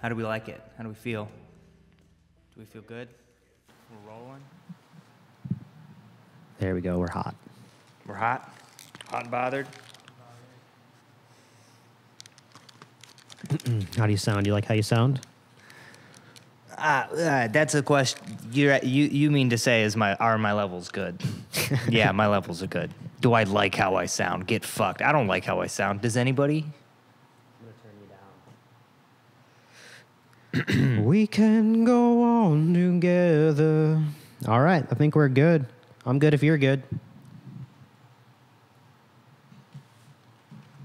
How do we like it? How do we feel? Do we feel good? We're rolling. There we go. We're hot. We're hot. Hot and bothered. How do you sound? You like how you sound? That's a question. You mean to say are my levels good? Yeah, my levels are good. Do I like how I sound? Get fucked. I don't like how I sound. Does anybody? I'm gonna turn you down. We can go on together. All right, I think we're good. I'm good if you're good.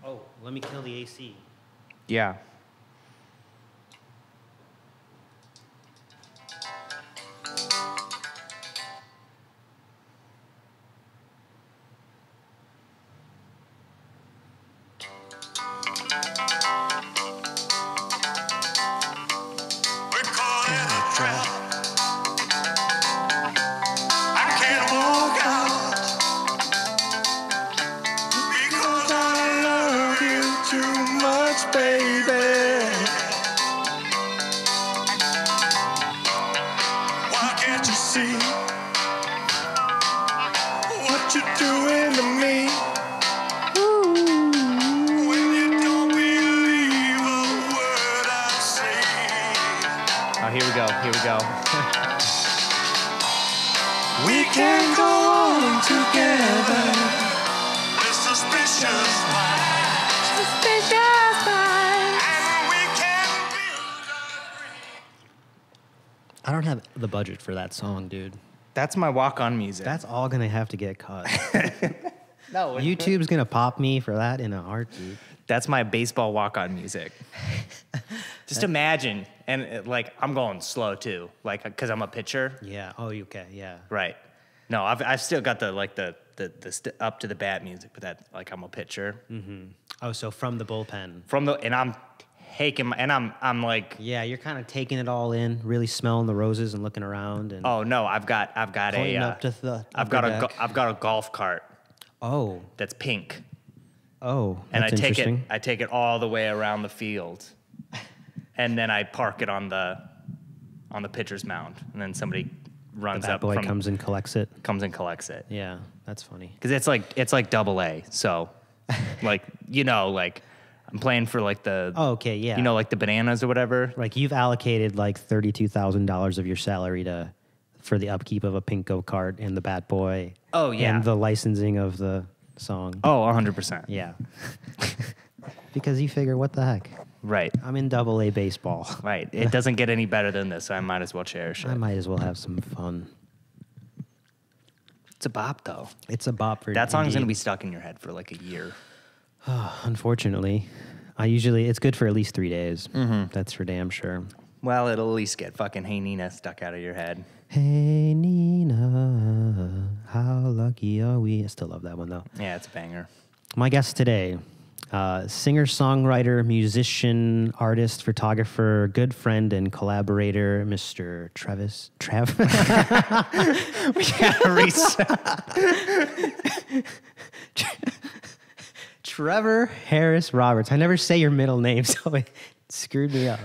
Oh, let me kill the AC. Yeah. Here we go. We can go on together. With suspicious minds. Suspicious minds. And we can build a dream. I don't have the budget for that song, dude. That's my walk-on music. That's all gonna have to get cut. No, YouTube's gonna pop me for that in a heartbeat. That's my baseball walk-on music. Just imagine, and I'm going slow too, because I'm a pitcher. Yeah. Oh, okay. Yeah. Right. No, I've still got the up to the bat music, but that I'm a pitcher. Mm-hmm. Oh, so from the bullpen. And I'm taking I'm like. Yeah, you're kind of taking it all in, really smelling the roses and looking around. And oh no, I've got up to the. I've got a golf cart. Oh. That's pink. Oh, and that's interesting. I take it all the way around the field, and then I park it on the pitcher's mound, and then somebody runs up. Boy comes and collects it. Yeah, that's funny. Because it's like double A, so I'm playing for the. Oh, okay, yeah. The bananas or whatever. Like you've allocated $32,000 of your salary for the upkeep of a pink go-kart and the Bat Boy. Oh yeah. And the licensing of the song. Oh, 100%. Yeah. Because you figure, what the heck? Right. I'm in double A baseball. Right. It doesn't get any better than this, so I might as well cherish it. I might as well have some fun. It's a bop, though. It's a bop for that song's going to be stuck in your head for a year. Unfortunately. It's good for at least 3 days. Mm-hmm. That's for damn sure. Well, it'll at least get fucking Hey Nina stuck out of your head. Hey Nina, how lucky are we? I still love that one, though. Yeah, it's a banger. My guest today, singer, songwriter, musician, artist, photographer, good friend, and collaborator, Mr. Trev. We gotta reset. Trevor Harris Roberts. I never say your middle name, so it screwed me up.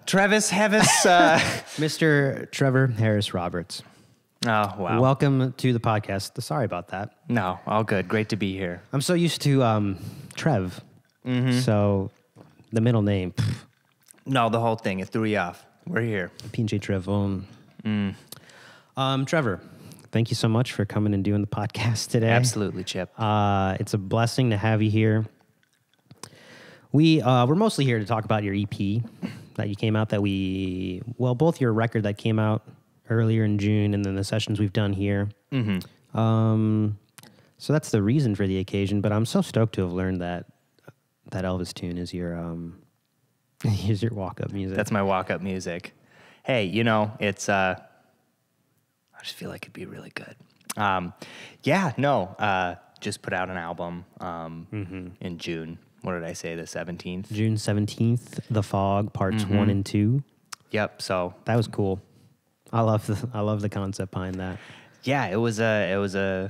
Travis Hevis. Mr. Trevor Harris Roberts. Oh, wow. Welcome to the podcast. Sorry about that. No, all good. Great to be here. I'm so used to Trev. Mm-hmm. So the middle name. No, the whole thing. It threw you off. We're here. PJ Trevon. Trevor, thank you so much for coming and doing the podcast today. Absolutely, Chip. It's a blessing to have you here. We're mostly here to talk about your EP that you came out both your record that came out earlier in June and then the sessions we've done here. Mm-hmm. So that's the reason for the occasion, but I'm so stoked to have learned that Elvis tune is your walk-up music. That's my walk-up music. Hey, it's I just feel like it'd be really good. Just put out an album in June. What did I say, the 17th? June 17th, The Fog, parts 1 and 2. Yep, so. That was cool. I love the concept behind that. Yeah, it was a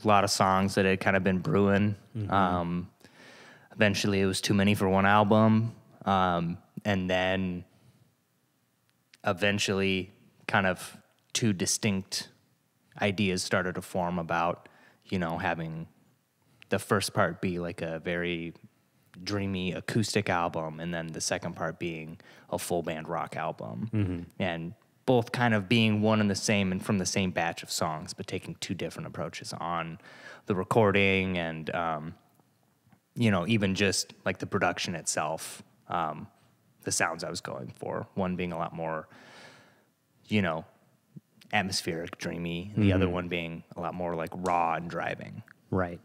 lot of songs that had kind of been brewing. Eventually it was too many for one album. And then eventually kind of two distinct ideas started to form about, having the first part be like a very dreamy acoustic album, and then the second part being a full band rock album. And both kind of being one and the same and from the same batch of songs, but taking two different approaches on the recording and, even just like the production itself, the sounds I was going for. One being a lot more, atmospheric, dreamy, and the other one being a lot more like raw and driving. Right.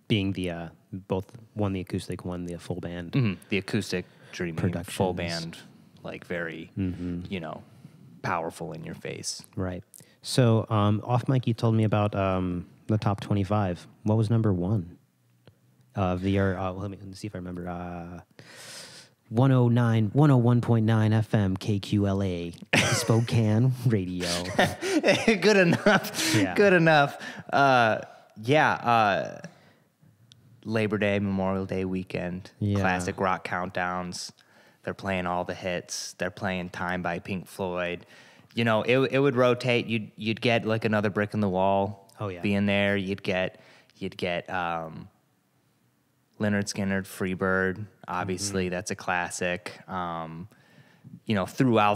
Being the both one the acoustic, one the full band. The acoustic, dreamy, full band, like very, powerful in your face. Right. So off mic, you told me about the top 25. What was number one of the year? Let me see if I remember. 101.9 FM KQLA Spokane Radio. Good enough. Yeah. Good enough. Labor Day, Memorial Day weekend, classic rock countdowns. They're playing all the hits. They're playing Time by Pink Floyd. It would rotate. You'd get like Another Brick in the Wall. Oh yeah. Being there. You'd get Leonard Skinner, Freebird. Obviously, that's a classic. Throughout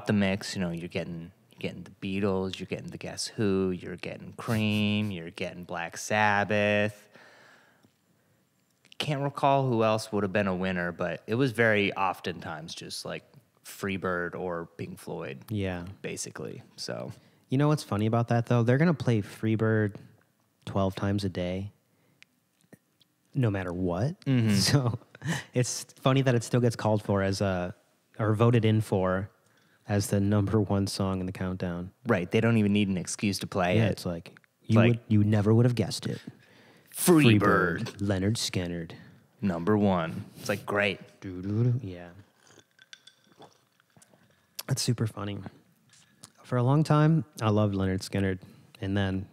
the mix, you're getting the Beatles, you're getting the Guess Who, you're getting Cream, you're getting Black Sabbath. Can't recall who else would have been a winner, but it was very oftentimes just like Freebird or Pink Floyd. Yeah. Basically. So. You know what's funny about that, though? They're going to play Freebird 12 times a day, no matter what. So it's funny that it still gets called for or voted in for as the number one song in the countdown. Right. They don't even need an excuse to play it. It's like, you never would have guessed it. Freebird. Leonard Skinner. Number one. It's like, great. Yeah. That's super funny. For a long time, I loved Leonard Skinner, and then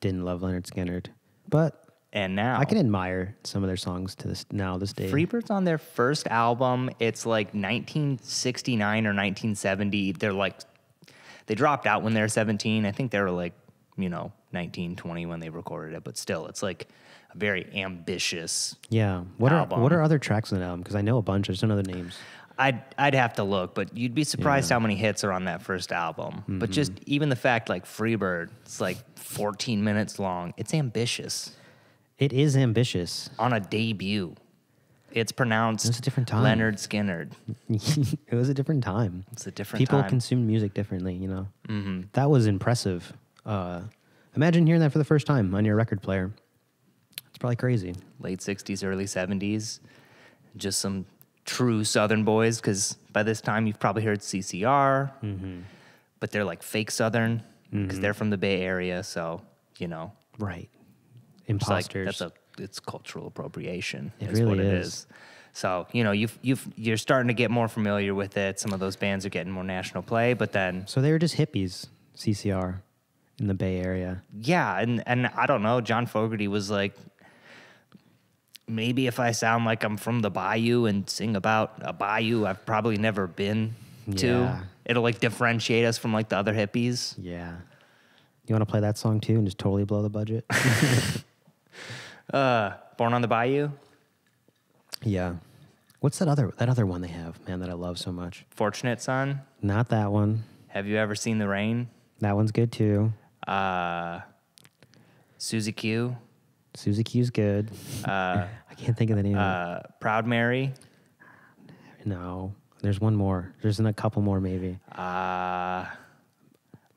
didn't love Leonard Skinner. But and now I can admire some of their songs to this day. Freebird's on their first album. It's like 1969 or 1970. They dropped out when they were 17. I think they were like, 19, 20 when they recorded it. But still, it's like a very ambitious album. What are other tracks on the album? Because I know a bunch. I just don't know the names. I'd have to look, but you'd be surprised how many hits are on that first album. But just even the fact, like Freebird, it's like 14 minutes long. It's ambitious. It is ambitious. On a debut. It's pronounced It was a different time. Leonard Skinner. It was a different time. It's a different People time. consumed music differently, That was impressive. Imagine hearing that for the first time on your record player. It's probably crazy. Late 60s, early 70s. Just some true Southern boys, because by this time you've probably heard CCR, but they're like fake Southern, because they're from the Bay Area, so, Right. It's Imposters. like, it's cultural appropriation. It is really what it is. is. So, you're starting to get more familiar with it. Some of those bands are getting more national play, but then... So they were just hippies, CCR, in the Bay Area. Yeah, and I don't know, John Fogerty was like, maybe if I sound like I'm from the bayou and sing about a bayou I've probably never been to, Yeah. it'll like differentiate us from like the other hippies. Yeah. You want to play that song too and just totally blow the budget? Born on the Bayou? Yeah. What's that other one they have, man, that I love so much? Fortunate Son? Not that one. Have you ever seen the rain? That one's good too. Susie Q? Susie Q's good. I can't think of the name. Proud Mary? No. There's one more. There's a couple more maybe. I'm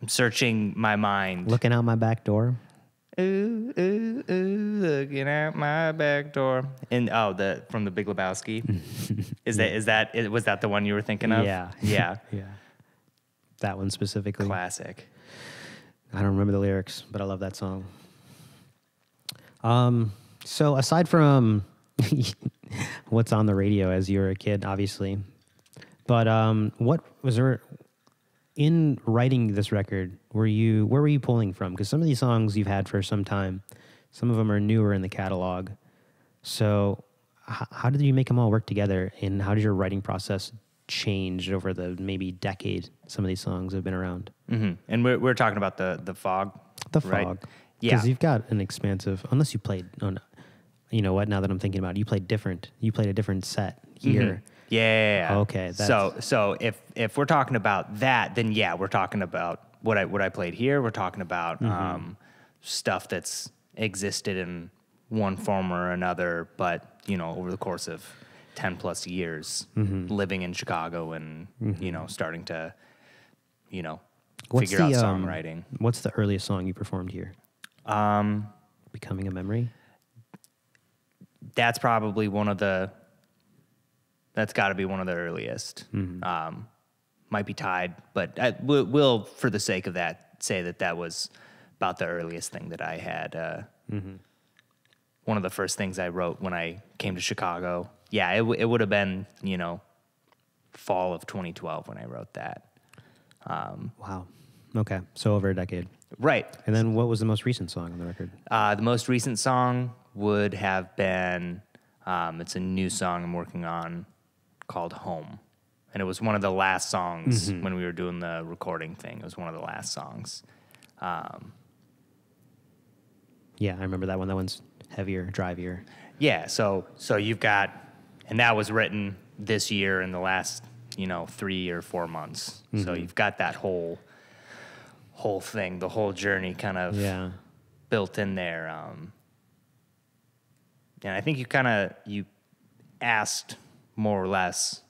searching my mind. Looking out my back door. Ooh, ooh, ooh, looking out my back door. And from the Big Lebowski. Was that the one you were thinking of? Yeah. Yeah. Yeah. That one specifically. Classic. I don't remember the lyrics, but I love that song. So aside from what's on the radio as you were a kid, obviously, but what was there in writing this record? Where were you pulling from? Because some of these songs you've had for some time, some of them are newer in the catalog. So how did you make them all work together, and how did your writing process changed over the maybe decade some of these songs have been around. Mm-hmm. And we're talking about the fog. The right? fog. Yeah. Because you've got an expansive, unless you played, you know what, now that I'm thinking about it, you played a different set here. Mm-hmm. Yeah. Okay. So if we're talking about that, then yeah, we're talking about what I played here. We're talking about stuff that's existed in one form or another, but you know, over the course of 10 plus years, living in Chicago and you know, starting to, you know, figure out songwriting. What's the earliest song you performed here? Becoming a Memory. That's probably that's got to be one of the earliest. Might be tied, but we'll, for the sake of that, say that was about the earliest thing that I had. One of the first things I wrote when I came to Chicago. Yeah, it would have been, you know, fall of 2012 when I wrote that. Wow. Okay, so over a decade. Right. And then what was the most recent song on the record? The most recent song would have been, it's a new song I'm working on called Home. And it was one of the last songs when we were doing the recording thing. It was one of the last songs. Yeah, I remember that one. That one's heavier, drivier. Yeah, so you've got, and that was written this year in the last, you know, 3 or 4 months. So you've got that whole thing, the whole journey kind of built in there. And I think you asked more or less,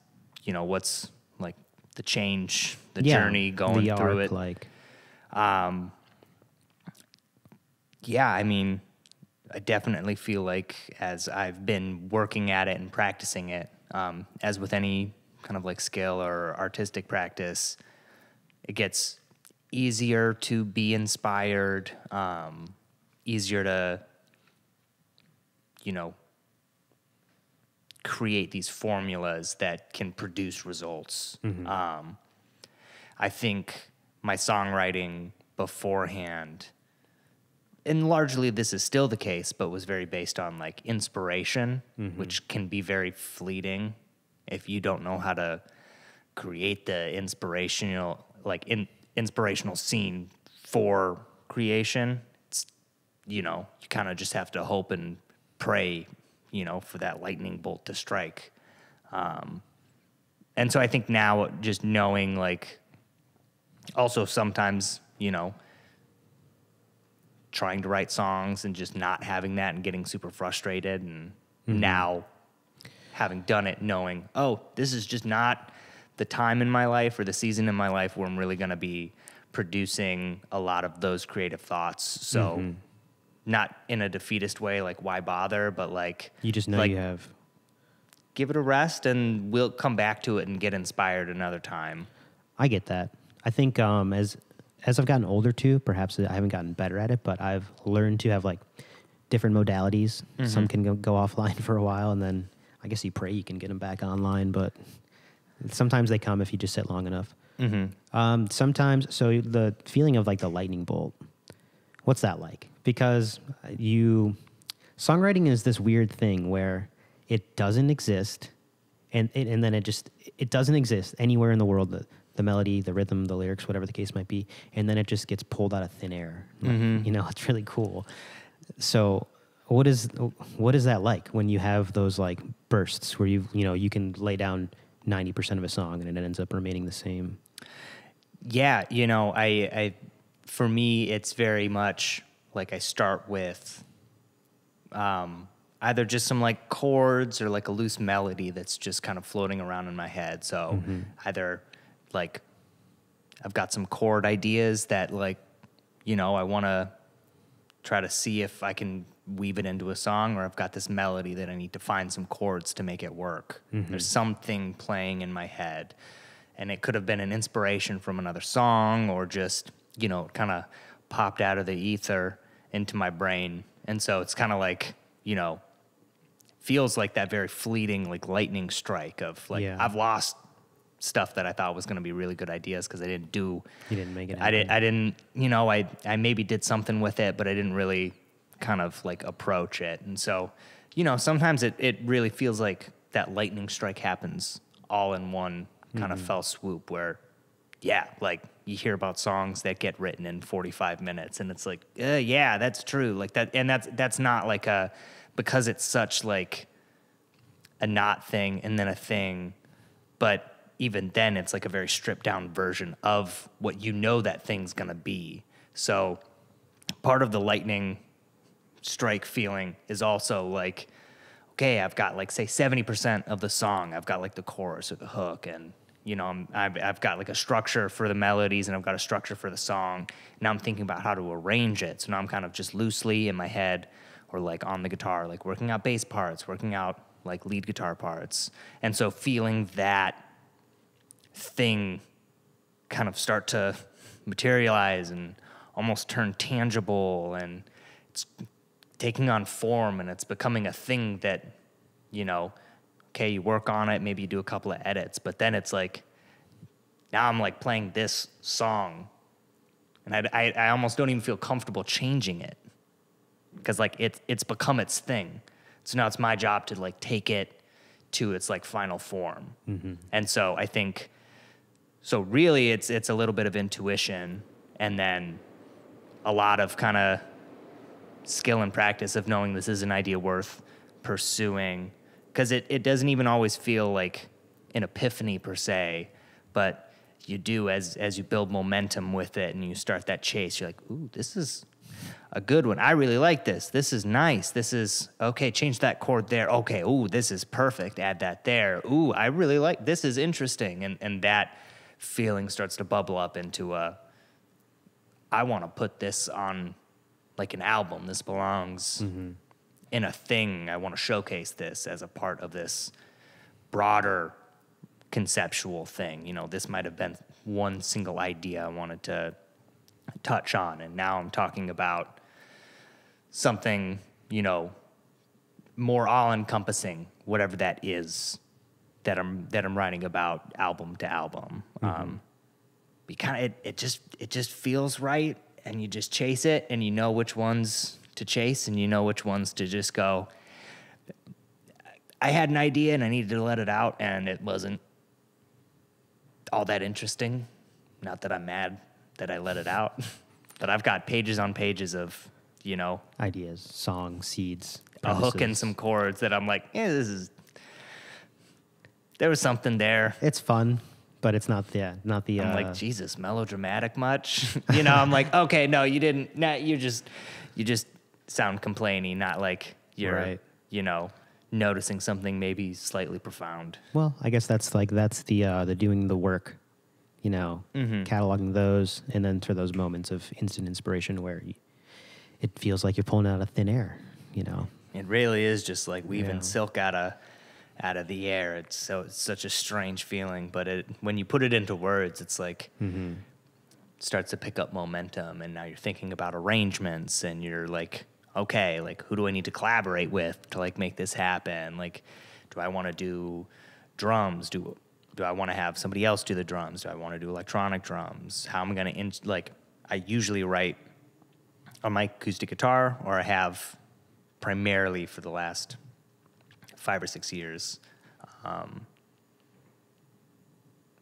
you know, what's like the change, the journey going the through arc, it. like. Yeah, I mean, I definitely feel like as I've been working at it and practicing it, as with any kind of like skill or artistic practice, it gets easier to be inspired, easier to, you know, create these formulas that can produce results. I think my songwriting beforehand, and largely this is still the case, but was very based on like inspiration, which can be very fleeting if you don't know how to create the inspirational scene for creation. It's, you know, you kind of just have to hope and pray, you know, for that lightning bolt to strike. And so I think now just knowing, like, also sometimes, you know, trying to write songs and just not having that and getting super frustrated, and now having done it, knowing, oh, this is just not the time in my life or the season in my life where I'm really going to be producing a lot of those creative thoughts. So not in a defeatist way, like why bother, but like You just know like, you have. give it a rest and we'll come back to it and get inspired another time. I get that. I think as I've gotten older too, perhaps I haven't gotten better at it, but I've learned to have like different modalities. Some can go offline for a while, and then I guess you pray you can get them back online, but sometimes they come if you just sit long enough. Sometimes, so the feeling of like the lightning bolt, what's that like? Because songwriting is this weird thing where it doesn't exist, and then it doesn't exist anywhere in the world. The melody, the rhythm, the lyrics, whatever the case might be, and then it just gets pulled out of thin air. You know, it's really cool. So what is that like when you have those like bursts where you can lay down 90% of a song and it ends up remaining the same? Yeah, you know, I for me, it's very much like I start with either just some like chords or like a loose melody that's just kind of floating around in my head. So either like I've got some chord ideas that, like, you know, I want to try to see if I can weave it into a song, or I've got this melody that I need to find some chords to make it work. There's something playing in my head, and it could have been an inspiration from another song, or just, you know, kind of popped out of the ether into my brain. And so it's kind of like, you know, feels like that very fleeting, like lightning strike of like, I've lost stuff that I thought was going to be really good ideas because I didn't do. You didn't make it I happen. didn't, you know, I maybe did something with it, but I didn't really kind of like approach it. And so, you know, sometimes it really feels like that lightning strike happens all in one kind of fell swoop where, yeah, like you hear about songs that get written in 45 minutes and it's like, yeah, that's true. Like that. And that's not like because it's such like a not thing and then a thing, but even then it's like a very stripped down version of what you know that thing's going to be. So part of the lightning strike feeling is also like, okay, I've got like say 70% of the song. I've got like the chorus or the hook, and you know I've got like a structure for the melodies and I've got a structure for the song. Now I'm thinking about how to arrange it. So now I'm kind of just loosely in my head or like on the guitar, like working out bass parts, working out like lead guitar parts, and so feeling that thing kind of start to materialize and almost turn tangible, and it's taking on form and it's becoming a thing that, you know, okay, you work on it, maybe you do a couple of edits, but then it's like, now I'm like playing this song and I almost don't even feel comfortable changing it because like it's become its thing. So now it's my job to like take it to its like final form. And so I think, so really it's a little bit of intuition and then a lot of kind of skill and practice of knowing this is an idea worth pursuing, because it doesn't even always feel like an epiphany per se, but you do as you build momentum with it and you start that chase, you're like, ooh, this is a good one. I really like this. This is nice. This is, okay, change that chord there. Okay, ooh, this is perfect. Add that there. Ooh, I really like, this is interesting. And that feeling starts to bubble up into I want to put this on like an album. This belongs in a thing. I want to showcase this as a part of this broader conceptual thing. You know, this might have been one single idea I wanted to touch on, and now I'm talking about something, you know, more all-encompassing, whatever that is that I'm writing about album to album. It just feels right, and you just chase it, and you know which ones to chase, and you know which ones to just go, I had an idea and I needed to let it out, and it wasn't all that interesting. Not that I'm mad that I let it out, but I've got pages on pages of, you know, Ideas, songs, seeds, a hook and premises. some chords that I'm like, there was something there. It's fun, but it's not the I'm like, Jesus, melodramatic much? You know, I'm like, okay, no, you didn't. No, you just sound complaining, not like you're, Right. you know, noticing something maybe slightly profound. Well, I guess that's the doing the work, you know, cataloging those, and then for those moments of instant inspiration where it feels like you're pulling out of thin air, you know. It really is just like weaving Yeah. silk out of the air. It's such a strange feeling, but when you put it into words, it's like it starts to pick up momentum, and now you're thinking about arrangements, and you're like, okay, like who do I need to collaborate with to like make this happen? Like, do I want to do drums? Do I want to have somebody else do the drums? Do I want to do electronic drums? How am I going to I usually write on my acoustic guitar, or I have primarily for the last 5 or 6 years.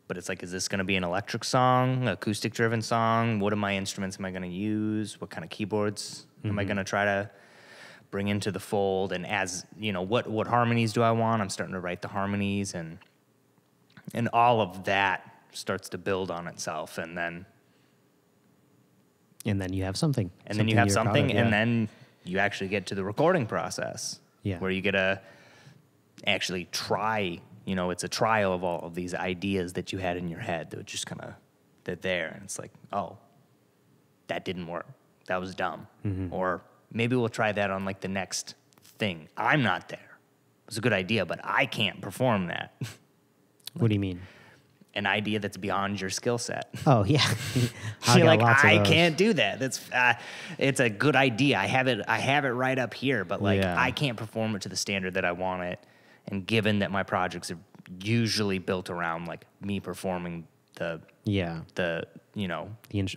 But it's like, is this going to be an electric song, acoustic driven song? What are my instruments am I going to use? What kind of keyboards am I going to try to bring into the fold? And as, you know, what harmonies do I want? I'm starting to write the harmonies, and all of that starts to build on itself. And then you have something. And then you have you're proud something, of, and yeah. then you actually get to the recording process, Yeah. where you get to actually try. You know, it's a trial of all of these ideas that you had in your head that were just kind of, they're there, and it's like, oh, that didn't work. That was dumb. Or maybe we'll try that on like the next thing. I'm not there. It was a good idea, but I can't perform that. What do you mean? An idea that's beyond your skill set. Oh yeah, You're like, I can't do that. That's it's a good idea. I have it right up here, but like Yeah. I can't perform it to the standard that I want it. And given that my projects are usually built around like me performing the you know,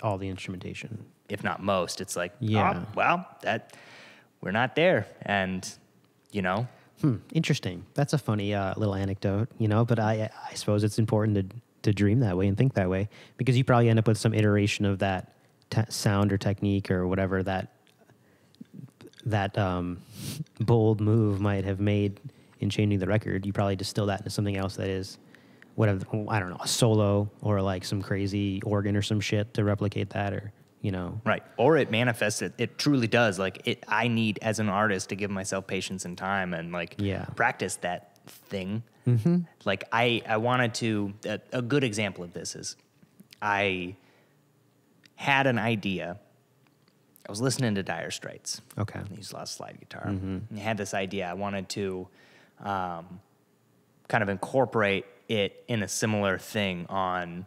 all the instrumentation. if not most, it's like, Yeah. oh, well, that we're not there, and you know, Interesting. That's a funny little anecdote, but I suppose it's important to dream that way and think that way, because you probably end up with some iteration of that sound or technique or whatever that bold move might have made in changing the record. You probably distill that into something else that is whatever, I don't know, a solo or like some crazy organ or some shit to replicate that, or Right. Or it manifests it. It truly does. Like I need as an artist to give myself patience and time and practice that thing. Mm-hmm. Like I wanted to, a good example of this is I had an idea. I was listening to Dire Straits. Okay. I used a lot of slide guitar. Mm-hmm. And I had this idea. I wanted to kind of incorporate it in a similar thing on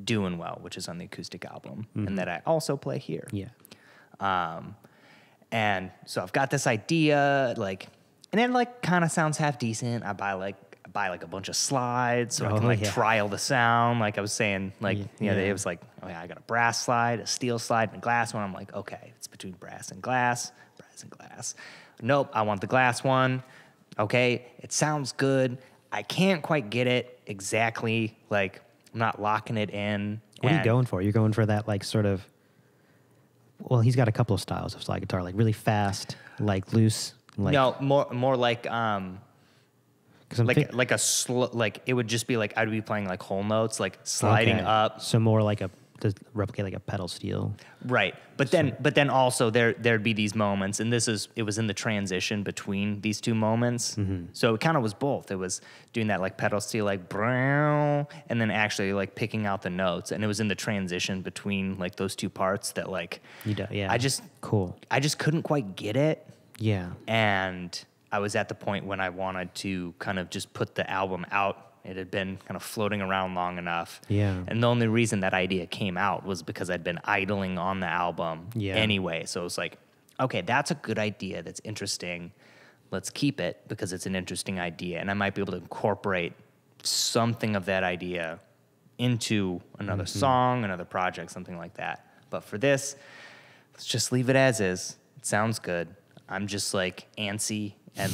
Doing Well, which is on the acoustic album, and that I also play here. Yeah. And so I've got this idea, and it kind of sounds half decent. I buy a bunch of slides so I can trial the sound. Like I was saying, it was like, oh yeah, I got a brass slide, a steel slide, and a glass one. I'm like, okay, it's between brass and glass. Nope, I want the glass one. Okay, it sounds good. I can't quite get it exactly. I'm not locking it in. What are you going for? You're going for that sort of. Well, he's got a couple of styles of slide guitar, really fast, loose. No, more like it would just be I'd be playing whole notes, sliding up. So more to replicate a pedal steel. Right. But then also there'd be these moments, and it was in the transition between these two moments. Mm-hmm. So it kind of was both. It was doing that pedal steel brown, and then actually picking out the notes, and it was in the transition between those two parts that yeah. I just couldn't quite get it. Yeah. And I was at the point when I wanted to kind of just put the album out. It had been kind of floating around long enough. Yeah. And the only reason that idea came out was because I'd been idling on the album anyway. So it was okay, that's a good idea. That's interesting. Let's keep it because it's an interesting idea. And I might be able to incorporate something of that idea into another song, another project, something like that. But for this, let's just leave it as is. It sounds good. I'm just antsy and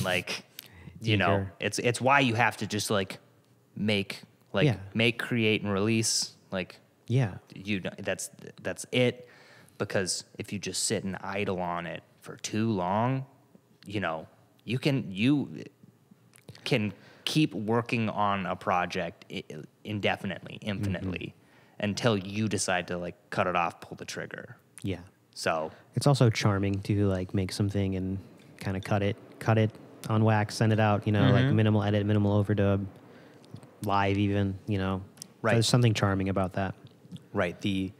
it's why you have to just make, create and release. That's it. Because if you just sit and idle on it for too long, you can keep working on a project indefinitely, infinitely, until you decide to cut it off, pull the trigger. Yeah. So it's also charming to make something and kind of cut it on wax, send it out, minimal edit, minimal overdub, live even, Right. So there's something charming about that. Right. The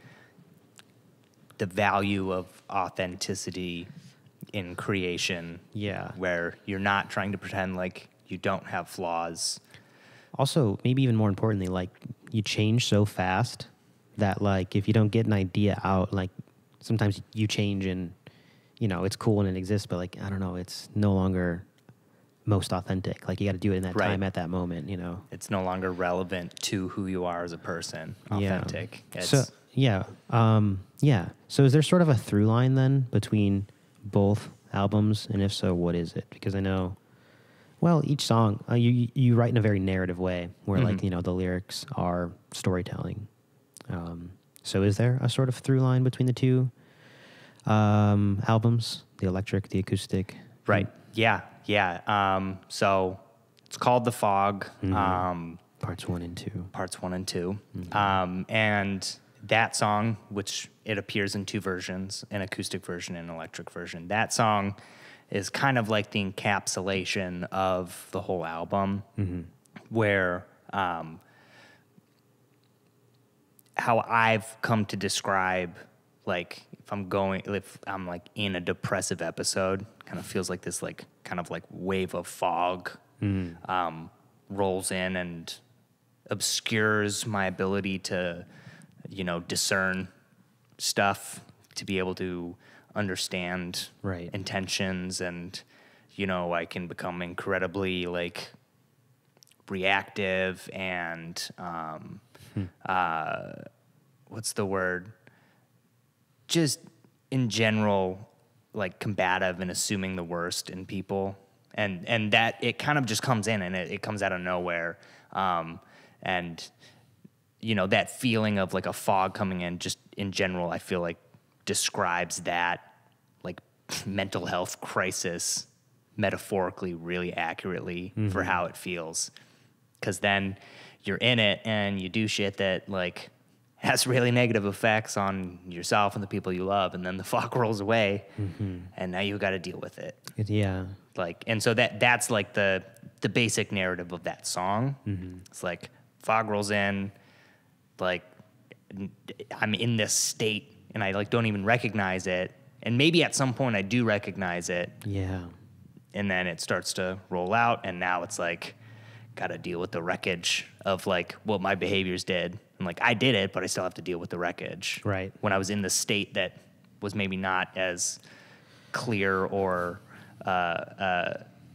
value of authenticity in creation. Yeah. Where you're not trying to pretend you don't have flaws. Also, maybe even more importantly, you change so fast that if you don't get an idea out, sometimes you change and, it's cool and it exists, but I don't know, it's no longer most authentic. You got to do it in that time at that moment, It's no longer relevant to who you are as a person. Authentic. Yeah. So is there sort of a through line then between both albums? And if so, what is it? Because I know, each song, you write in a very narrative way where the lyrics are storytelling. So is there a sort of through line between the two albums, the electric, the acoustic? Right. Yeah. So it's called The Fog. Parts 1 and 2. Mm-hmm. And that song, which it appears in two versions, an acoustic version and an electric version, that song is kind of the encapsulation of the whole album, where how I've come to describe, if I'm in a depressive episode, kind of feels like this kind of wave of fog rolls in and obscures my ability to discern stuff, to be able to understand intentions, and I can become incredibly reactive and what's the word? Just in general, combative and assuming the worst in people. and that it kind of just comes in and it comes out of nowhere, and that feeling of like a fog coming in, just in general, I feel like describes that like mental health crisis metaphorically really accurately for how it feels, because then you're in it and you do shit that like has really negative effects on yourself and the people you love, and then the fog rolls away, and now you got to deal with it. Yeah. Like, and so that's like the basic narrative of that song. It's like fog rolls in, like I'm in this state and I like don't even recognize it, and maybe at some point I do recognize it. Yeah. And then it starts to roll out, and now it's like got to deal with the wreckage of like what my behaviors did. And like I did it, but I still have to deal with the wreckage. Right. When I was in the state that was maybe not as clear or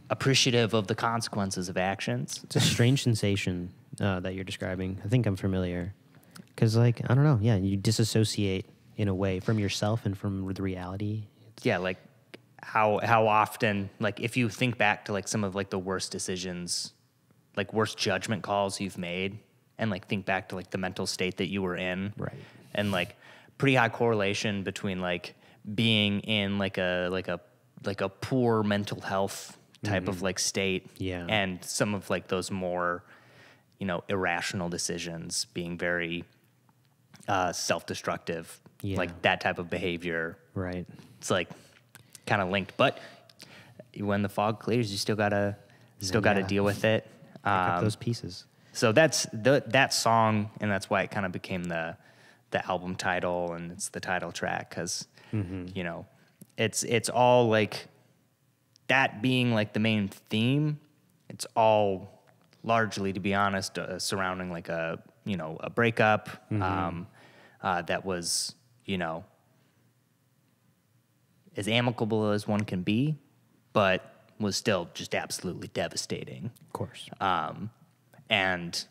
appreciative of the consequences of actions. It's a strange sensation that you're describing. I think I'm familiar. Because, like, I don't know. Yeah, you disassociate in a way from yourself and from the reality. Yeah, like how often, like if you think back to like some of like the worst decisions, like worst judgment calls you've made, and like think back to like the mental state that you were in. Right. And like pretty high correlation between like being in like a poor mental health type of like state, Yeah. and some of like those more, irrational decisions, being very self-destructive, Yeah. like that type of behavior. Right. It's like kind of linked, but when the fog clears, you still gotta deal with it. Pick up those pieces. So that's that song, and that's why it kind of became the album title, and it's the title track, because it's all like that being like the main theme. It's all largely, to be honest, surrounding like a breakup that was as amicable as one can be, but was still just absolutely devastating. Of course. And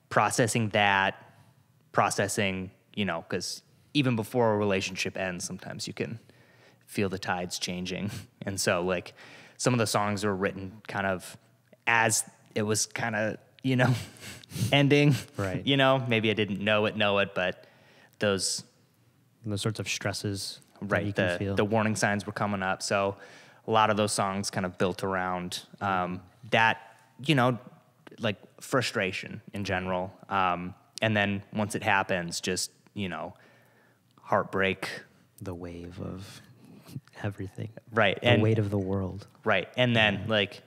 processing, because even before a relationship ends, sometimes you can feel the tides changing. And so, like, some of the songs were written kind of as it was kind of, ending. Right. Maybe I didn't know it, but those sorts of stresses. right, that you can feel. the warning signs were coming up. So a lot of those songs kind of built around that, like frustration in general. And then once it happens, just, heartbreak. The wave of everything. Right. The weight of the world. Right. And then, like,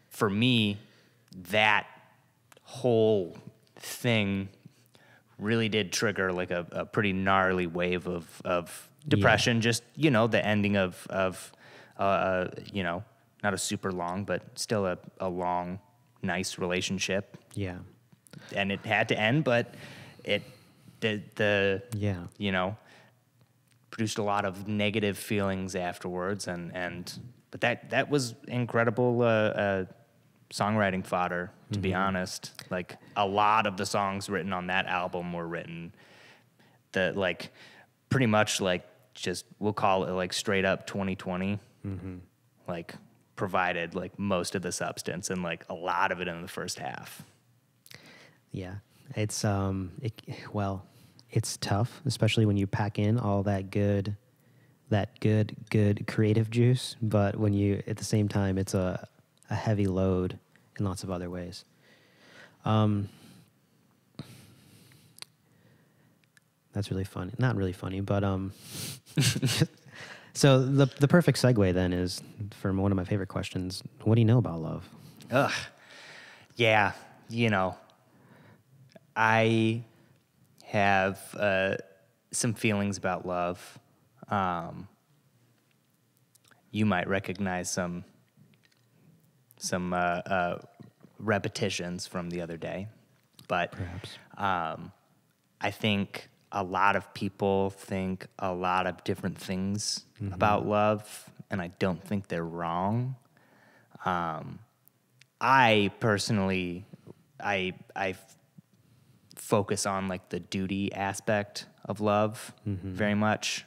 for me, that whole thing really did trigger, like, a pretty gnarly wave of depression. Yeah. Just, the ending of not a super long, but still a long, nice relationship. Yeah. And it had to end, but it produced a lot of negative feelings afterwards, but that was incredible songwriting fodder, to be honest. Like, a lot of the songs written on that album were written pretty much like, just, we'll call it like straight up 2020, like provided like most of the substance and like a lot of it in the first half. Yeah. It's it's tough, especially when you pack in all that good creative juice, but when you, at the same time, it's a heavy load in lots of other ways. That's really funny. Not really funny, but so the perfect segue then is for one of my favorite questions. What do you know about love? Ugh. Yeah, I have some feelings about love. You might recognize some repetitions from the other day, but Perhaps. I think a lot of people think a lot of different things about love, and I don't think they're wrong. I personally, I focus on like the duty aspect of love very much.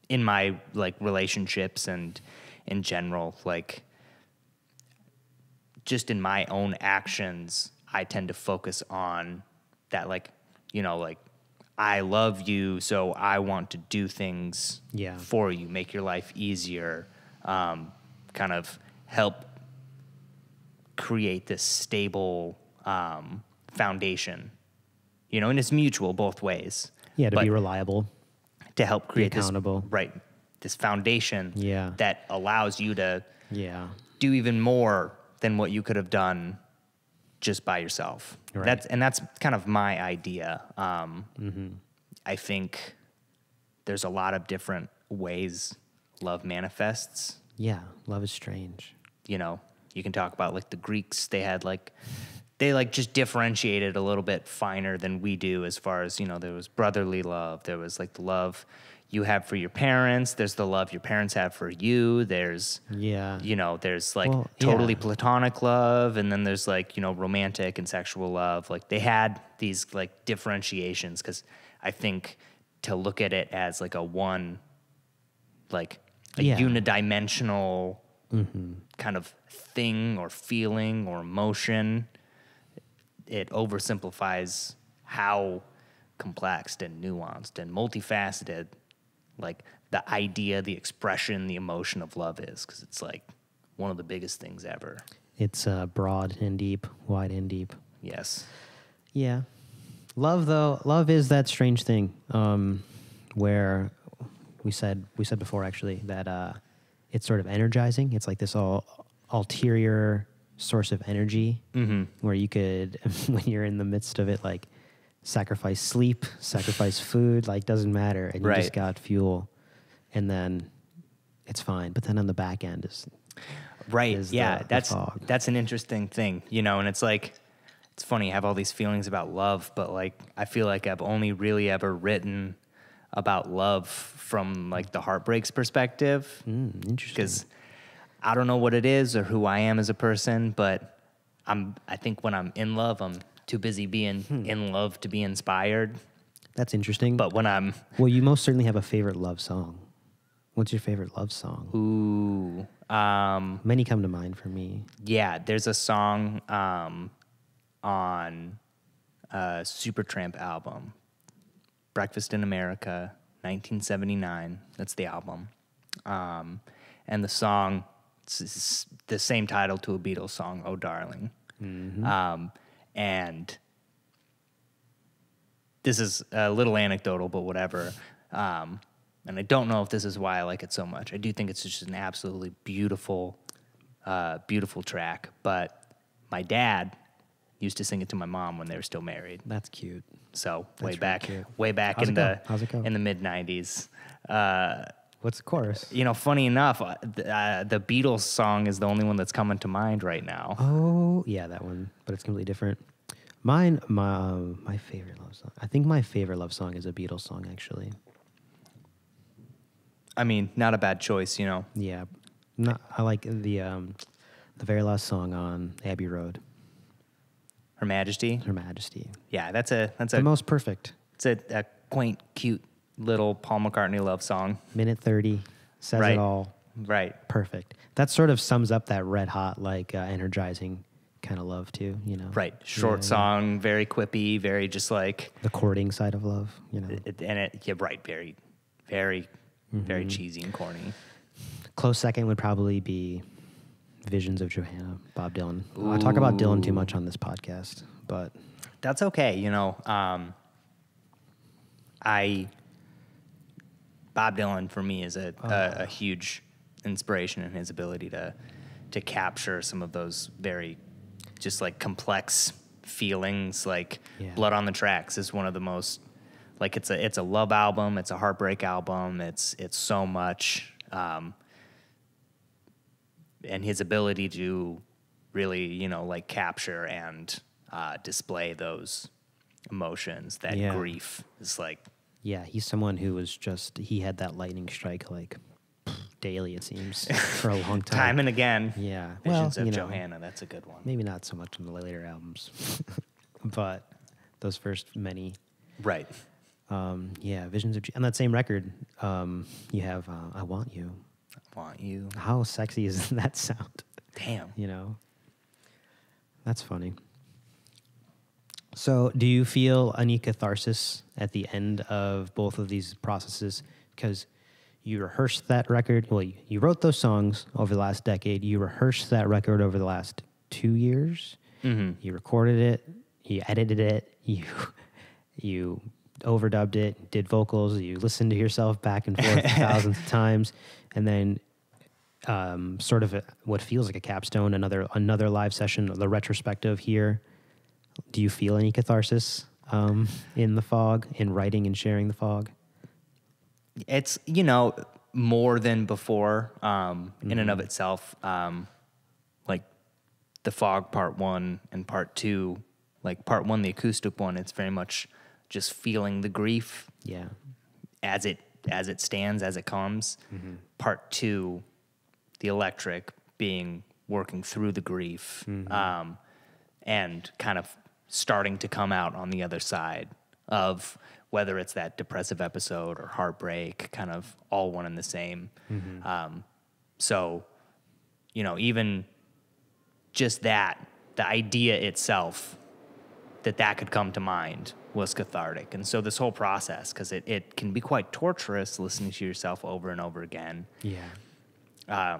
In my like relationships and in general, like just in my own actions, I tend to focus on that, like, like, I love you, so I want to do things for you, make your life easier, kind of help create this stable foundation, and it's mutual both ways. Yeah, to be reliable. To help create accountable. This foundation that allows you to do even more than what you could have done just by yourself. Right. That's kind of my idea. I think there's a lot of different ways love manifests. Yeah, love is strange. You can talk about like the Greeks. They just differentiated a little bit finer than we do as far as, there was brotherly love. There was like the love you have for your parents. There's the love your parents have for you. There's, there's like totally platonic love. And then there's like, romantic and sexual love. Like they had these like differentiations because I think to look at it as like a one, like a unidimensional kind of thing or feeling or emotion, it oversimplifies how complex and nuanced and multifaceted like the idea, the expression, the emotion of love is, because it's like one of the biggest things ever. It's broad and deep, wide and deep. Yes. Yeah. Love is that strange thing where we said before actually that it's sort of energizing. It's like this ulterior source of energy where you could, when you're in the midst of it, like sacrifice sleep, sacrifice food, like doesn't matter. And you just got fuel and then it's fine. But then on the back end is that's an interesting thing, and it's like, it's funny, I have all these feelings about love, but like, I feel like I've only really ever written about love from like the heartbreaks perspective. Interesting. Because I don't know what it is or who I am as a person, but I think when I'm in love, I'm too busy being in love to be inspired. That's interesting. But when I'm... Well, you most certainly have a favorite love song. What's your favorite love song? Ooh. Many come to mind for me. Yeah, there's a song on a Supertramp album, Breakfast in America, 1979. That's the album. And the song, it's the same title to a Beatles song, Oh Darling. And this is a little anecdotal, but whatever. And I don't know if this is why I like it so much. I do think it's just an absolutely beautiful, beautiful track. But my dad used to sing it to my mom when they were still married. That's cute. So That's way back How's in the mid '90s. What's the chorus? Funny enough, the Beatles song is the only one that's coming to mind right now. Oh, yeah, that one, but it's completely different. My favorite love song. I think my favorite love song is a Beatles song, actually. I mean, not a bad choice, Yeah, I like the very last song on Abbey Road. Her Majesty. Her Majesty. Yeah, that's the most perfect. It's a quaint, cute little Paul McCartney love song. Minute 30 says it all. Right. Perfect. That sort of sums up that red hot, like energizing kind of love too. Right. Short song, very quippy, very just like the courting side of love. Very, very, very cheesy and corny. Close second would probably be Visions of Johanna, Bob Dylan. I talk about Dylan too much on this podcast, but that's okay. Bob Dylan for me is a huge inspiration in his ability to capture some of those very just like complex feelings. Like Blood on the Tracks is one of the most, like, it's a love album, it's a heartbreak album, it's so much. And his ability to really, like capture and display those emotions, that grief is like... Yeah, he's someone who was he had that lightning strike like daily, it seems, for a long time. Time and again. Yeah. Visions of Johanna, that's a good one. Maybe not so much in the later albums, but those first many. Right. Visions of... On that same record, you have I Want You. I Want You. How sexy is that sound? Damn. That's funny. So do you feel any catharsis at the end of both of these processes? Because you rehearsed that record. Well, you wrote those songs over the last decade. You rehearsed that record over the last 2 years. Mm-hmm. You recorded it. You edited it. You overdubbed it, did vocals. You listened to yourself back and forth thousands of times. And then sort of what feels like a capstone, another live session, the retrospective here. Do you feel any catharsis in the fog, in writing and sharing the fog? It's, more than before in and of itself. Like the fog part 1 and part 2, like part 1, the acoustic one, it's very much just feeling the grief. Yeah. As it stands, as it comes. Mm-hmm. Part 2, the electric, being working through the grief, and kind of starting to come out on the other side of whether it's that depressive episode or heartbreak, kind of all one and the same. Mm-hmm. So, even just that, the idea itself, that could come to mind was cathartic. And so this whole process, because it can be quite torturous listening to yourself over and over again. Yeah.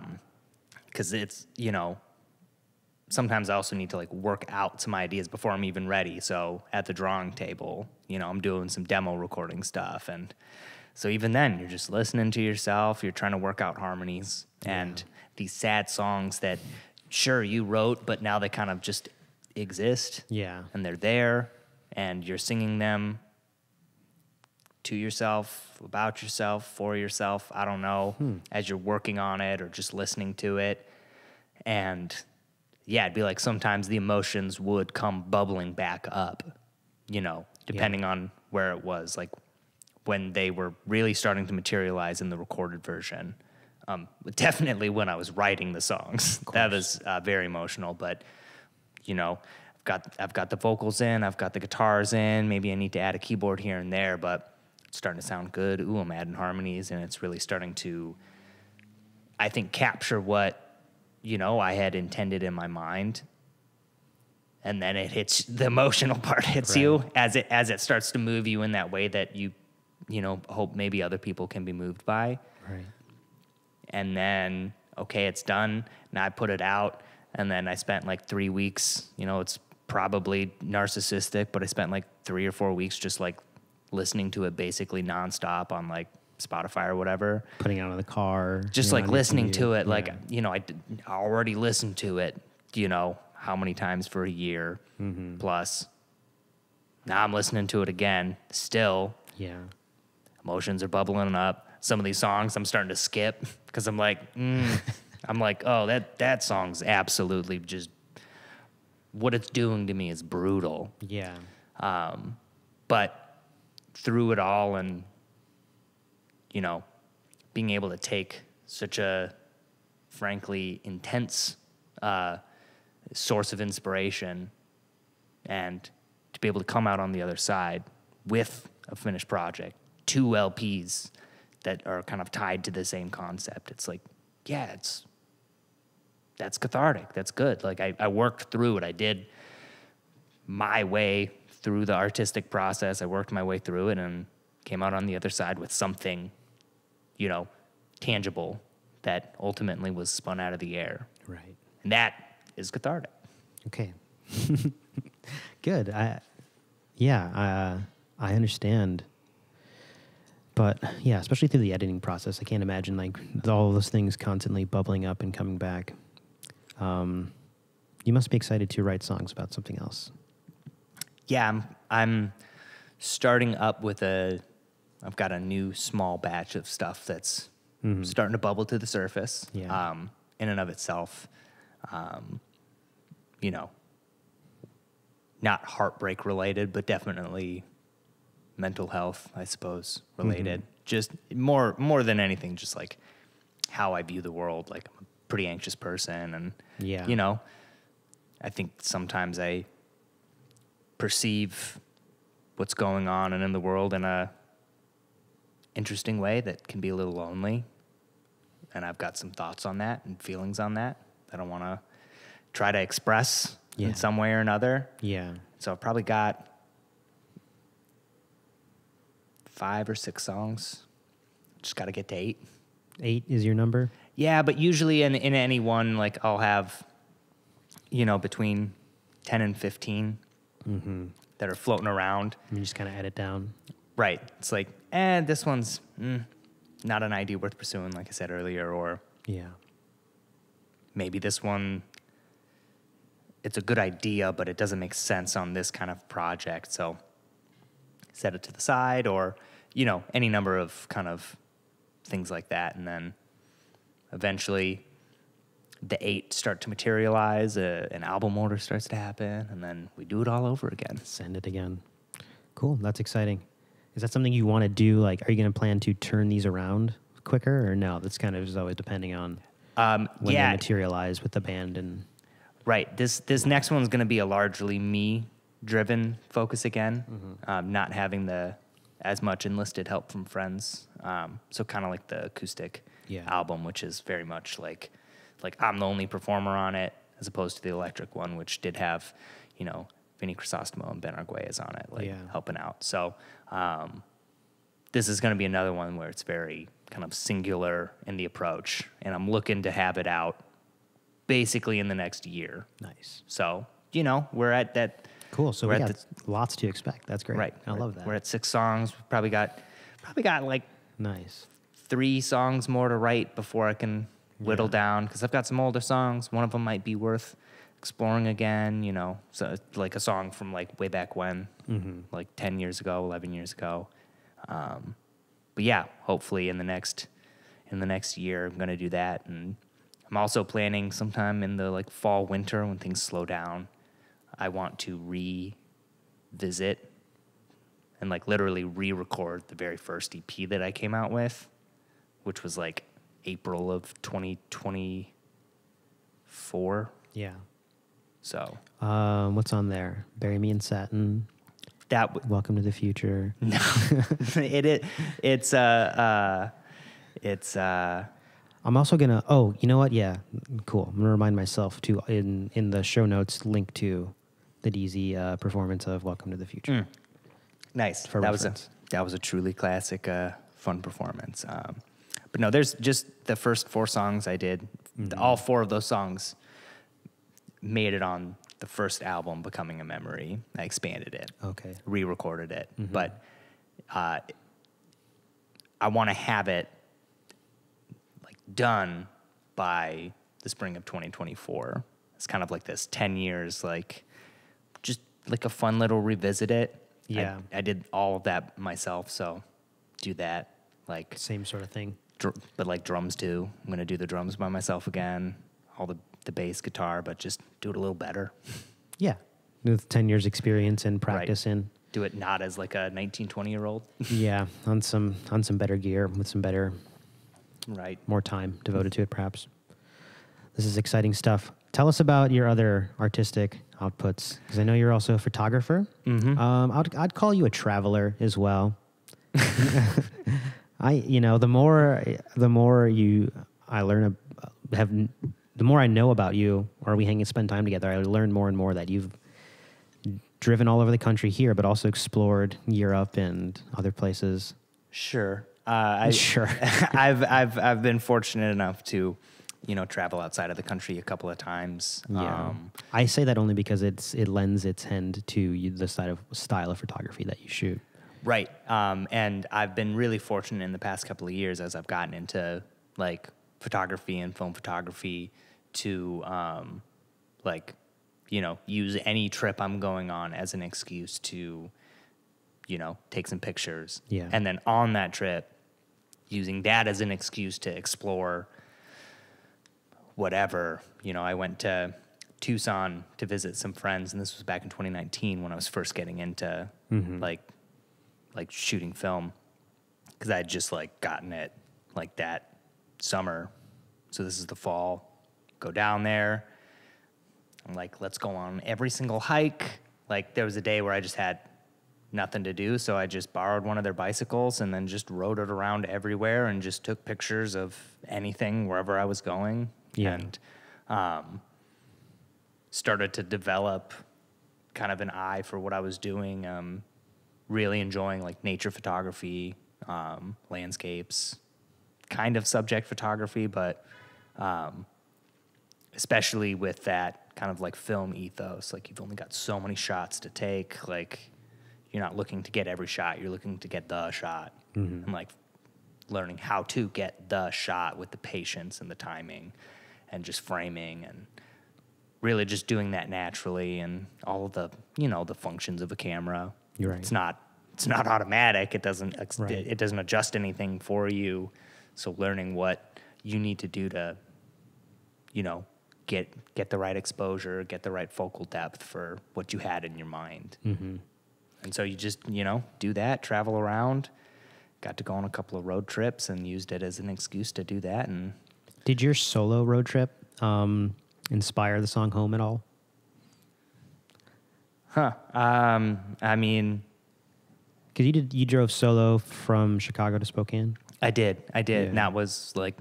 Because it's, sometimes I also need to work out some ideas before I'm even ready. So at the drawing table, I'm doing some demo recording stuff. And so even then, you're just listening to yourself. You're trying to work out harmonies and these sad songs that, sure, you wrote, but now they kind of just exist. Yeah. And they're there, and you're singing them to yourself, about yourself, for yourself, I don't know, as you're working on it or just listening to it. And yeah, it'd be like sometimes the emotions would come bubbling back up, depending on where it was, like when they were really starting to materialize in the recorded version. Definitely when I was writing the songs, that was very emotional. But I've got the vocals in, I've got the guitars in. Maybe I need to add a keyboard here and there, but it's starting to sound good. Ooh, I'm adding harmonies, and it's really starting to, I think, capture what I had intended in my mind. And then it hits, the emotional part hits you as it starts to move you in that way that you hope maybe other people can be moved by. Right. And then, okay, it's done. Now I put it out. And then I spent 3 weeks, it's probably narcissistic, but I spent 3 or 4 weeks just listening to it basically nonstop on Spotify or whatever. Putting it on in the car. Just listening to it. I already listened to it, how many times for a year plus. Now I'm listening to it again. Still. Yeah. Emotions are bubbling up. Some of these songs I'm starting to skip because I'm oh, that song's absolutely just, what it's doing to me is brutal. Yeah. But through it all and, being able to take such a frankly intense source of inspiration and to be able to come out on the other side with a finished project, 2 LPs that are kind of tied to the same concept. It's that's cathartic. That's good. I worked through it. I did my way through the artistic process. I worked my way through it and came out on the other side with something, tangible that ultimately was spun out of the air. Right. And that is cathartic. Okay. Good. I understand. But yeah, especially through the editing process, I can't imagine all of those things constantly bubbling up and coming back. You must be excited to write songs about something else. Yeah, I'm starting up with I've got a new small batch of stuff that's starting to bubble to the surface. Yeah. In and of itself, not heartbreak related, but definitely mental health, I suppose, related. Just more than anything, just how I view the world. I'm a pretty anxious person, and I think sometimes I perceive what's going on and in the world in a interesting way that can be a little lonely. And I've got some thoughts on that and feelings on that I want to try to express in some way or another. Yeah. So I've probably got 5 or 6 songs. Just got to get to 8. 8 is your number? Yeah, but usually in any one, like I'll have, between 10 and 15 that are floating around. You just kind of edit down. Right. It's like, this one's not an idea worth pursuing, like I said earlier, or maybe this one, it's a good idea, but it doesn't make sense on this kind of project. So set it to the side, or, any number of kind of things like that. And then eventually the 8 start to materialize, an album order starts to happen, and then we do it all over again. Send it again. Cool. That's exciting. Is that something you want to do? Like, are you going to plan to turn these around quicker, or no? That's kind of just always depending on when they materialize with the band. And right. This next one's going to be a largely me-driven focus again, not having as much enlisted help from friends. So kind of like the acoustic album, which is very much like I'm the only performer on it, as opposed to the electric one, which did have, Vinny Crisostomo and Ben Arguelles on it, helping out. So this is going to be another one where it's very kind of singular in the approach, and I'm looking to have it out basically in the next year. Nice. So, we're at that. Cool. So we got lots to expect. That's great. Right. I love that. We're at 6 songs. We've probably got like nice 3 songs more to write before I can whittle down, because I've got some older songs. One of them might be worth exploring again, so like a song from like way back when, like 10 years ago, 11 years ago. But yeah, hopefully in the next year, I'm going to do that. And I'm also planning sometime in the like fall, winter, when things slow down, I want to revisit and like literally re-record the very first EP that I came out with, which was like April of 2024. Yeah. So, what's on there? Bury Me in Satin. Welcome to the Future. No, it's I'm also gonna. Oh, you know what? Yeah, cool. I'm gonna remind myself to in the show notes link to the DZ performance of Welcome to the Future. Nice. For reference. That was a truly classic, fun performance. But no, there's just the first 4 songs I did. All 4 of those songs made it on the first album, Becoming a Memory. I expanded it. Okay. Re-recorded it. But I want to have it like done by the spring of 2024. It's kind of like this 10 years, like just like a fun little revisit it. Yeah. I did all of that myself, so do that. Like Same sort of thing. But like drums too. I'm going to do the drums by myself again. All the bass, guitar, but just do it a little better. Yeah. With 10 years experience and practice in. Do it not as like a 19, 20-year-old. Yeah. On some better gear with some better, more time devoted to it, perhaps. This is exciting stuff. Tell us about your other artistic outputs, because I know you're also a photographer. I'd call you a traveler as well. The more I know about you, or we hang and spend time together, I learn more and more that you've driven all over the country here, but also explored Europe and other places. Sure. Sure. I've been fortunate enough to, travel outside of the country a couple of times. Yeah. I say that only because it lends its hand to the style of photography that you shoot. Right. And I've been really fortunate in the past couple of years as I've gotten into like photography and film photography to use any trip I'm going on as an excuse to, take some pictures. Yeah. And then on that trip, using that as an excuse to explore whatever. I went to Tucson to visit some friends, and this was back in 2019 when I was first getting into like shooting film, because I had just like gotten it like that summer. So this is the fall. Go down there. I'm like, let's go on every single hike. Like there was a day where I just had nothing to do, so I just borrowed one of their bicycles and then just rode it around everywhere and just took pictures of anything wherever I was going. Yeah. And started to develop kind of an eye for what I was doing. Really enjoying like nature photography, landscapes, kind of subject photography, but especially with that kind of like film ethos, like you've only got so many shots to take. Like you're not looking to get every shot, you're looking to get the shot. And like learning how to get the shot with the patience and the timing and just framing and really just doing that naturally and all of the, the functions of a camera. You're right. It's not automatic. It doesn't Right. it doesn't adjust anything for you. So learning what you need to do to, get the right exposure, get the right focal depth for what you had in your mind. And so you just, do that, travel around. Got to go on a couple of road trips and used it as an excuse to do that. And Did your solo road trip inspire the song Home at all? I mean, Because you drove solo from Chicago to Spokane I did. Yeah. And that was like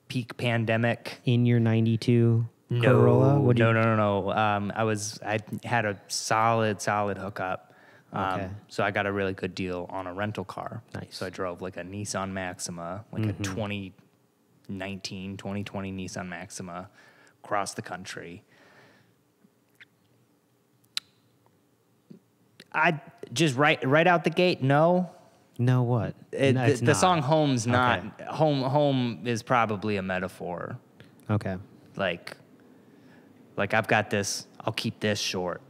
peak pandemic. in your 92 No, Corolla? What'd you- no. I had a solid hookup. Okay. So I got a really good deal on a rental car. Nice. So I drove like a Nissan Maxima, like a 2019, 2020 Nissan Maxima across the country. I just right out the gate, no. No, what? No, it's The not. song "Home's" not Okay. home is probably a metaphor. Okay. Like I've got this, I'll keep this short.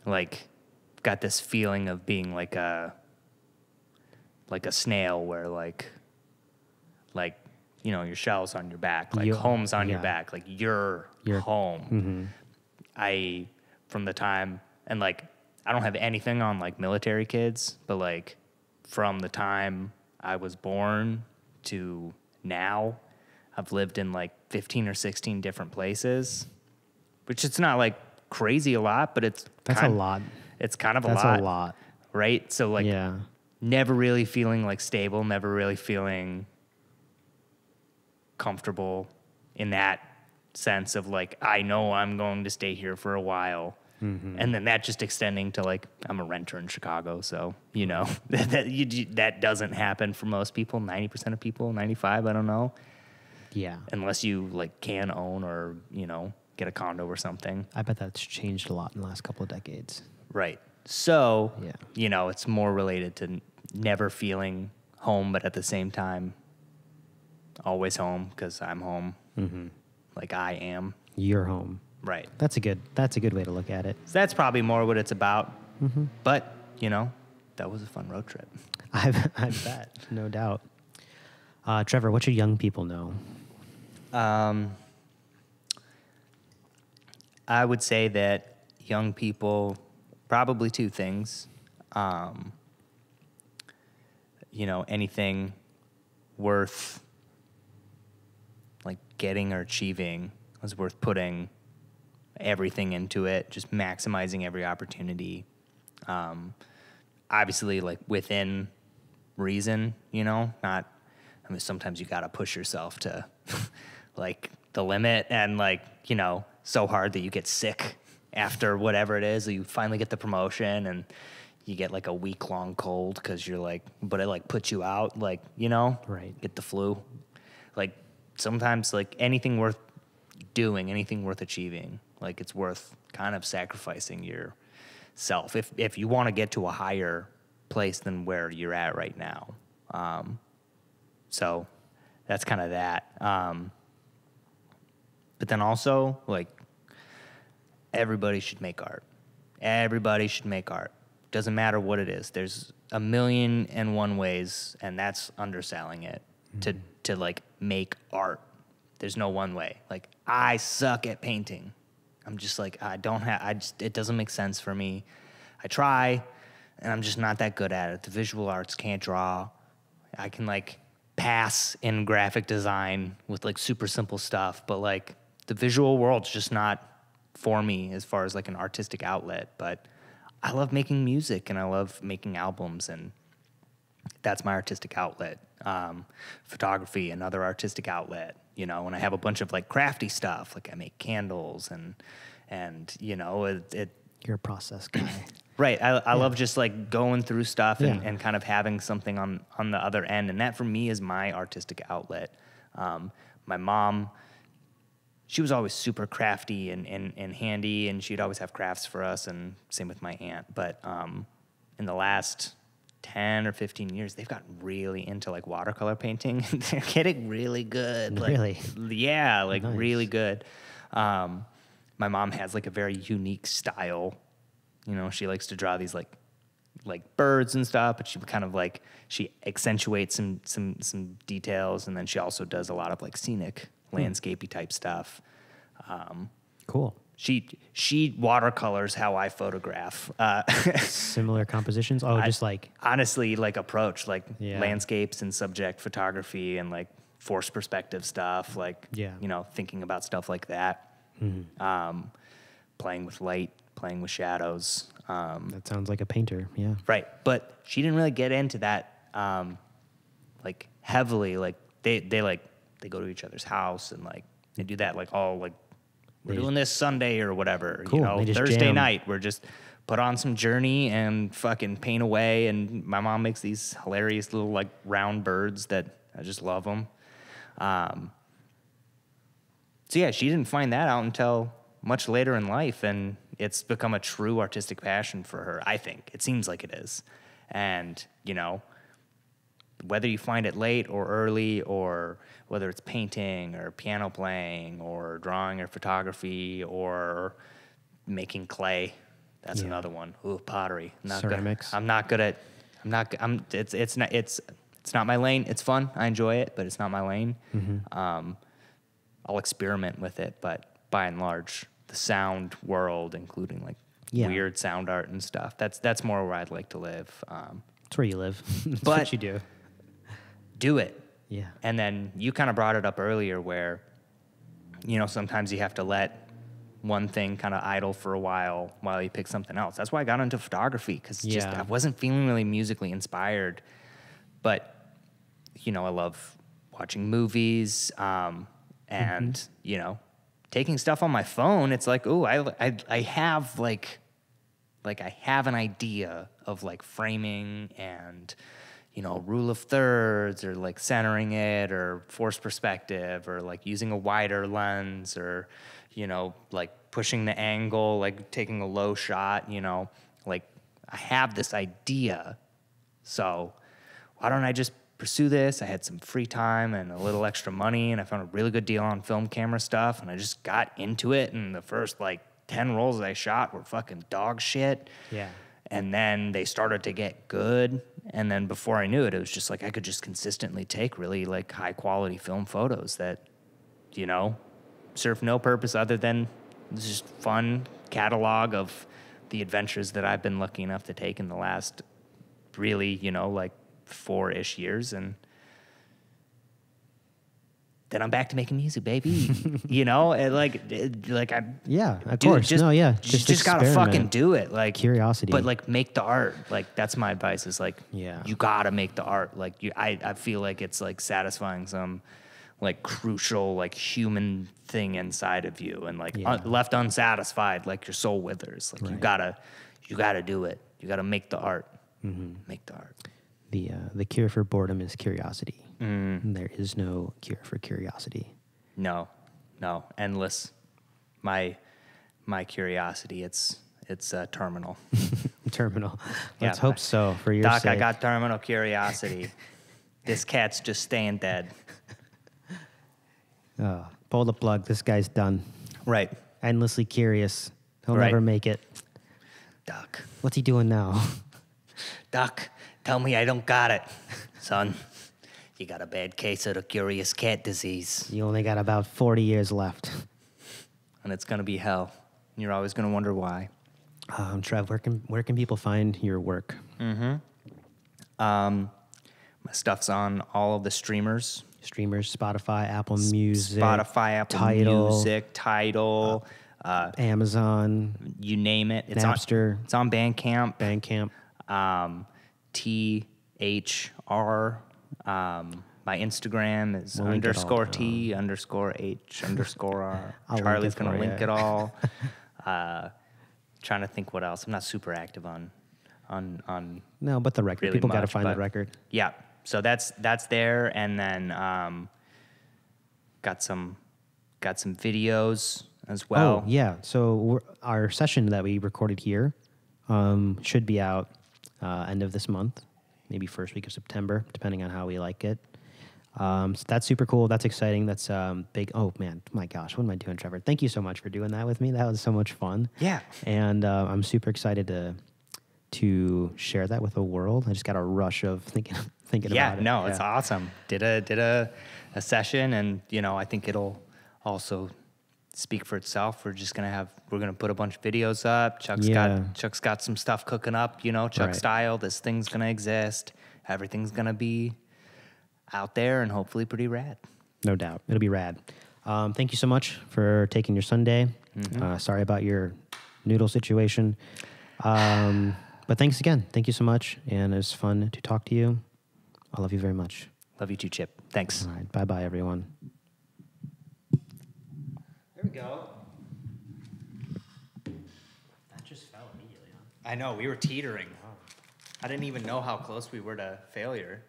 Like got this feeling of being like a snail where like your shell's on your back, like home's on your yeah. back, like you're home. From the time, and like I don't have anything on like military kids, but like from the time I was born to now, I've lived in like 15 or 16 different places, which it's not like crazy a lot, but it's That's a lot. It's kind of That's a a lot. right? So like Yeah. never really feeling like stable, never really feeling comfortable in that sense of like, I know I'm going to stay here for a while. And then that just extending to like, I'm a renter in Chicago. So, that doesn't happen for most people, 90% of people, 95, I don't know. Yeah. Unless you like can own or, get a condo or something. I bet that's changed a lot in the last couple of decades. Right. So, Yeah. it's more related to never feeling home, but at the same time, always home because I'm home. Like I am. You're home. Right. That's a good way to look at it. So that's probably more what it's about. But, that was a fun road trip. I bet, no doubt. Trevor, what should young people know? I would say that young people, probably two things. Anything worth like getting or achieving is worth putting everything into it, just maximizing every opportunity. Obviously, like within reason, sometimes you got to push yourself to like the limit and like, so hard that you get sick after whatever it is. You finally get the promotion and you get like a week-long cold because you're like, but it like puts you out, like, Right. get the flu. Like sometimes like anything worth doing, anything worth achieving, like it's worth kind of sacrificing yourself if you want to get to a higher place than where you're at right now. So that's kind of that. But then also, like, everybody should make art. Everybody should make art. Doesn't matter what it is. There's 1,000,001 ways, and that's underselling it, to like make art. There's no one way. Like, I suck at painting. I'm just like, it doesn't make sense for me. I try, and I'm just not that good at it. The visual arts, can't draw. I can like pass in graphic design with like super simple stuff, but like the visual world's just not for me as far as like an artistic outlet. But I love making music and I love making albums, and that's my artistic outlet. Photography, another artistic outlet, and I have a bunch of like crafty stuff. Like I make candles and And, you know, it You're a process guy. right. I love just like going through stuff Yeah. and kind of having something on the other end. And that for me is my artistic outlet. My mom, she was always super crafty and handy, and she'd always have crafts for us, and same with my aunt. But in the last 10 or 15 years, they've gotten really into like watercolor painting. They're getting really good. Like, Really? Yeah, like Nice. really good. My mom has like a very unique style. You know, she likes to draw these like birds and stuff, but she kind of like, she accentuates some details, and then she also does a lot of like scenic, landscapey type stuff. Cool. She watercolors how I photograph. Similar compositions. Oh, just like Honestly, like approach, like Yeah. landscapes and subject photography and like forced perspective stuff, like, Yeah. you know, thinking about stuff like that. Playing with light, playing with shadows. that sounds like a painter. Yeah. Right. But she didn't really get into that like heavily. Like they go to each other's house and like they do that like all like we're They doing this Sunday or whatever. Cool. You know, They just Thursday jam. night we're just put on some Journey and fucking paint away. And my mom makes these hilarious little like round birds that I just love them. So yeah, she didn't find that out until much later in life, and it's become a true artistic passion for her, I think. It seems like it is. And, you know, whether you find it late or early, or whether it's painting or piano playing or drawing or photography or making clay, that's Yeah. another one. Ooh, pottery. Ceramics. It's not my lane. It's fun. I enjoy it, but it's not my lane. I'll experiment with it, but by and large, the sound world, including like Yeah. weird sound art and stuff, that's more where I'd like to live. That's where you live. That's But- what you do. Do it. Yeah. And then you kind of brought it up earlier where, you know, sometimes you have to let one thing kind of idle for a while you pick something else. That's why I got into photography, because Yeah. I wasn't feeling really musically inspired. But, you know, I love watching movies and, you know, taking stuff on my phone. It's like, ooh, I have like I have an idea of like framing and, you know, rule of thirds or like centering it or forced perspective or like using a wider lens or, you know, like pushing the angle, like taking a low shot, you know, like I have this idea. So why don't I just pursue this? I had some free time and a little extra money, and I found a really good deal on film camera stuff, and I just got into it, and the first like 10 rolls that I shot were fucking dog shit. Yeah. And then they started to get good. And then before I knew it, it was just like I could just consistently take really like high quality film photos that, you know, serve no purpose other than this just fun catalog of the adventures that I've been lucky enough to take in the last really, you know, like 4-ish years. And then I'm back to making music, baby. You know, and like I Yeah, of Dude, course. No, yeah. Just gotta experiment. fucking do it. Like Curiosity. but like make the art. Like that's my advice. Is like, Yeah. you gotta make the art. Like I feel like it's like satisfying some like crucial like human thing inside of you, and like Yeah. left unsatisfied, like your soul withers. Like you gotta do it. You gotta make the art. Make the art. The cure for boredom is curiosity. Mm. There is no cure for curiosity. No, endless. My curiosity. It's terminal. Terminal. Yeah, Let's hope so for your Doc, sake. I got terminal curiosity. This cat's just staying dead. Pull the plug. This guy's done. Right. Endlessly curious. He'll Right. never make it. Doc, What's he doing now? Doc, tell me I don't got it. Son, you got a bad case of the curious cat disease. You only got about 40 years left. And it's going to be hell. And you're always going to wonder why. Trev, where can people find your work? My stuff's on all of the streamers. Streamers, Spotify, Apple Music, Spotify, Apple Tidal, Music, Tidal, Amazon, you name it. It's Napster. It's on Bandcamp. Bandcamp. THR. My Instagram is We'll link it all _T_H_R. I'll Charlie's link it going to for link you. it all. Trying to think what else. I'm not super active on No, but the record. really People got to much, find the but record. Yeah, so that's there, and then got some videos as well. Oh, yeah. So our session that we recorded here should be out end of this month, maybe first week of September, depending on how we like it. So that's super cool. That's exciting. That's big. Oh, man. My gosh. What am I doing, Trevor? Thank you so much for doing that with me. That was so much fun. Yeah. And I'm super excited to share that with the world. I just got a rush of thinking Yeah, about it. no, it's awesome. Did a session, and I think it'll also speak for itself. We're gonna put a bunch of videos up. Chuck's got some stuff cooking up. Chuck Right. style. This thing's gonna exist. Everything's gonna be out there, and hopefully pretty rad. No doubt. It'll be rad. Thank you so much for taking your Sunday. Sorry about your noodle situation. But thanks again. Thank you so much. And it was fun to talk to you. I love you very much. Love you too, Chip. Thanks. All right. Bye-bye, everyone. There we go. That just fell immediately, huh? I know, we were teetering. I didn't even know how close we were to failure.